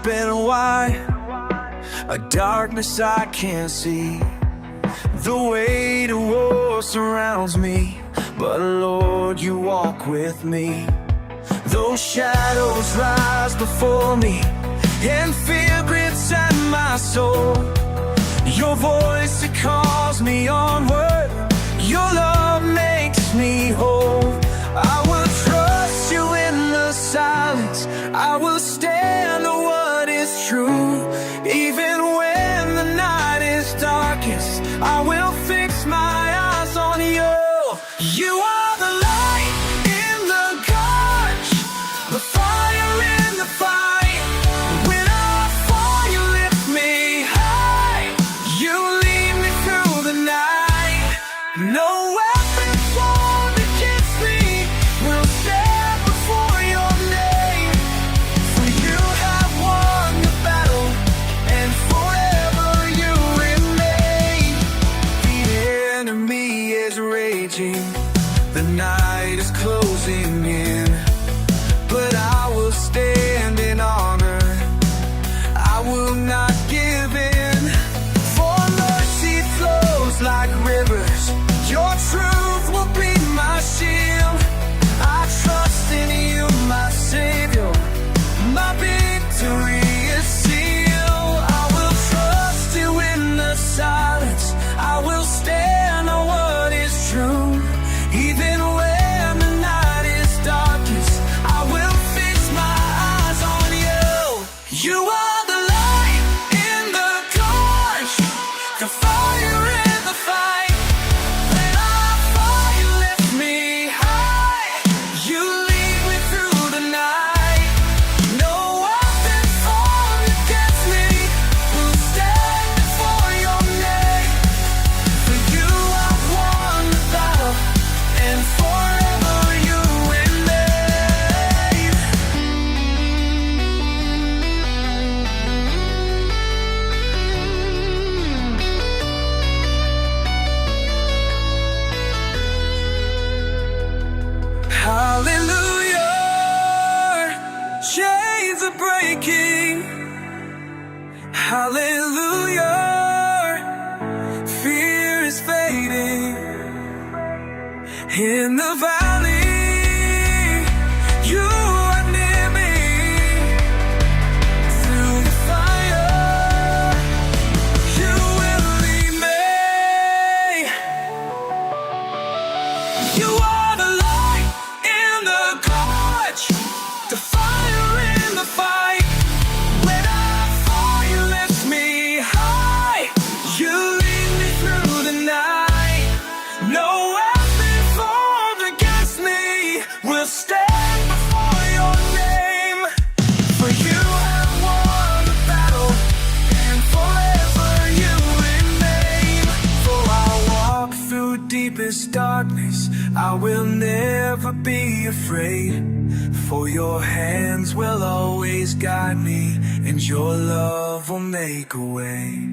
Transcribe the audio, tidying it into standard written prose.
deep and wide, a darkness I can't see. The weight of war surrounds me, but Lord, you walk with me. Those shadows rise before me, and fear grips at my soul. Your voice, it calls me onward. Your love makes me whole. I will trust you in the silence. I will stand on what is true. Even when the night is darkest, I will fix my eyes on you. You are the light in the gorge, the fire in the fight. When I fall, you lift me high. You lead me through the night. No weapon formed against me will stand before your name. For you have won the battle, and forever you remain. The enemy is raging, the night is closing in, but I will stand in honor. I will not give in, for mercy flows like rivers. Your truth will be my shield. I trust in you, my Savior. My victory is sealed. I will trust you in the silence. I will stand on what is true. Even when the night is darkest, I will fix my eyes on you. You are the light in the gorge, the fire in the fight. When I fall, you lift me high. You lead me through the night. No weapon formed against me will stand before your name. For you have won the battle, and forever you remain. Hallelujah, chains are breaking. Hallelujah, fear is fading. In the valley, you are near me. Through the fire, you will lead me. You are the light in the gorge, the fire in the fight. When I fall, you lift me high. You lead me through the night. No weapon formed against me will stand before your name. For you have won the battle, and forever you remain. For I walk through deepest darkness, I will never be afraid. For your hands will always guide me, and your love will make a way.